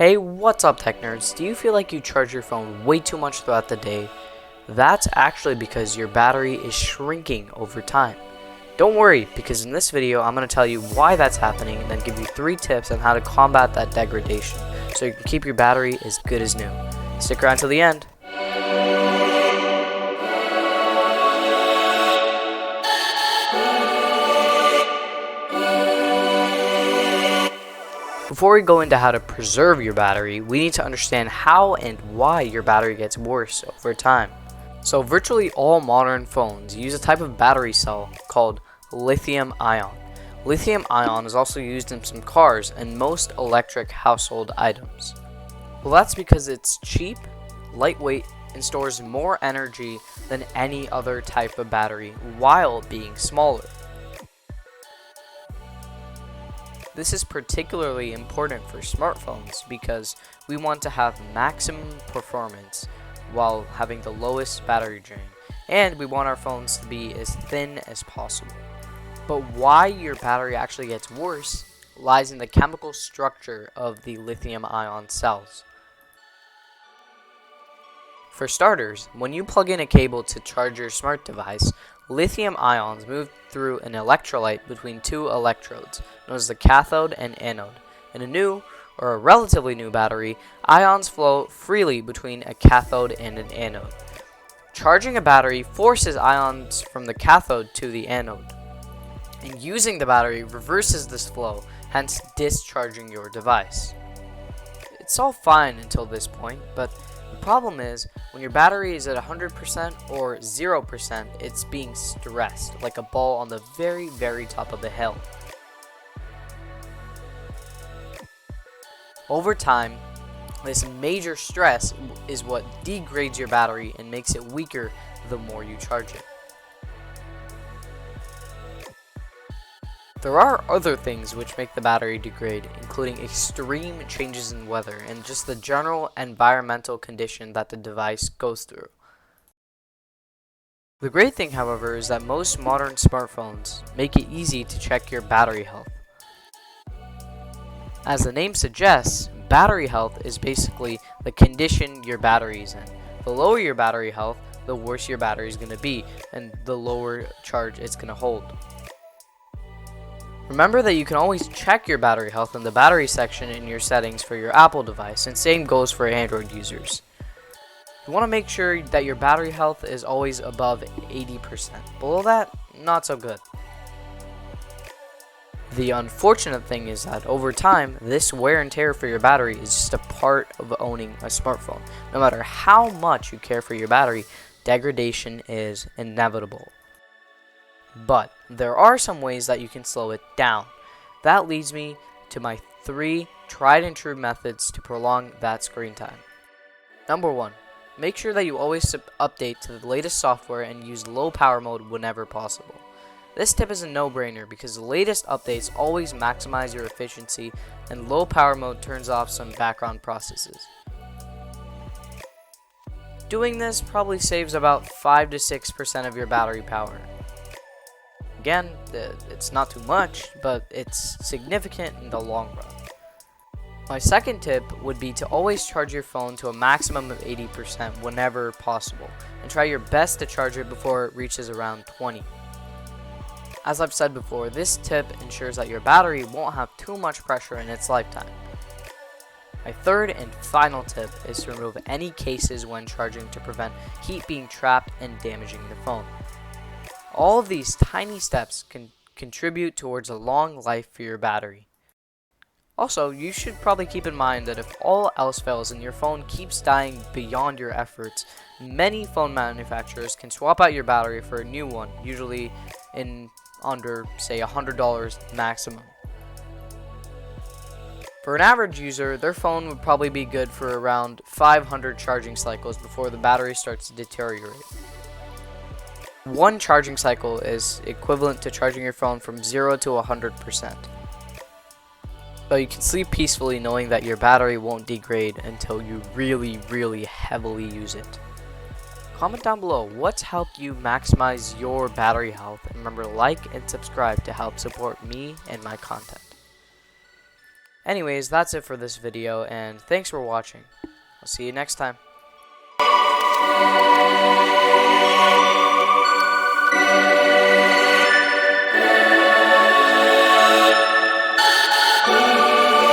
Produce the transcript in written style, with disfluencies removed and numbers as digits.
Hey, what's up tech nerds? Do you feel like you charge your phone way too much throughout the day? That's actually because your battery is shrinking over time. Don't worry, because in this video I'm going to tell you why that's happening and then give you 3 tips on how to combat that degradation so you can keep your battery as good as new. Stick around till the end. Before we go into how to preserve your battery, we need to understand how and why your battery gets worse over time. So virtually all modern phones use a type of battery cell called lithium ion. Lithium ion is also used in some cars and most electric household items. Well, that's because it's cheap, lightweight, and stores more energy than any other type of battery while being smaller. This is particularly important for smartphones because we want to have maximum performance while having the lowest battery drain, and we want our phones to be as thin as possible. But why your battery actually gets worse lies in the chemical structure of the lithium ion cells. For starters, when you plug in a cable to charge your smart device, lithium ions move through an electrolyte between 2 electrodes, known as the cathode and anode. In a new, or a relatively new battery, ions flow freely between a cathode and an anode. Charging a battery forces ions from the cathode to the anode, and using the battery reverses this flow, hence discharging your device. It's all fine until this point, but the problem is, when your battery is at 100% or 0%, it's being stressed, like a ball on the very, very top of the hill. Over time, this major stress is what degrades your battery and makes it weaker the more you charge it. There are other things which make the battery degrade, including extreme changes in weather and just the general environmental condition that the device goes through. The great thing, however, is that most modern smartphones make it easy to check your battery health. As the name suggests, battery health is basically the condition your battery is in. The lower your battery health, the worse your battery is going to be, and the lower charge it's going to hold. Remember that you can always check your battery health in the battery section in your settings for your Apple device, and same goes for Android users. You want to make sure that your battery health is always above 80%. Below that, not so good. The unfortunate thing is that over time, this wear and tear for your battery is just a part of owning a smartphone. No matter how much you care for your battery, degradation is inevitable. But there are some ways that you can slow it down. That leads me to my 3 tried and true methods to prolong that screen time. Number 1, make sure that you always update to the latest software and use low power mode whenever possible. This tip is a no-brainer because the latest updates always maximize your efficiency and low power mode turns off some background processes. Doing this probably saves about 5 to 6% of your battery power. Again, it's not too much, but it's significant in the long run. My second tip would be to always charge your phone to a maximum of 80% whenever possible, and try your best to charge it before it reaches around 20. As I've said before, this tip ensures that your battery won't have too much pressure in its lifetime. My third and final tip is to remove any cases when charging to prevent heat being trapped and damaging the phone. All of these tiny steps can contribute towards a long life for your battery. Also, you should probably keep in mind that if all else fails and your phone keeps dying beyond your efforts, many phone manufacturers can swap out your battery for a new one, usually in under, say, $100 maximum. For an average user, their phone would probably be good for around 500 charging cycles before the battery starts to deteriorate. One charging cycle is equivalent to charging your phone from 0 to 100%. So you can sleep peacefully knowing that your battery won't degrade until you really, really heavily use it. Comment down below what's helped you maximize your battery health, and remember to like and subscribe to help support me and my content. Anyways, that's it for this video, and thanks for watching. I'll see you next time.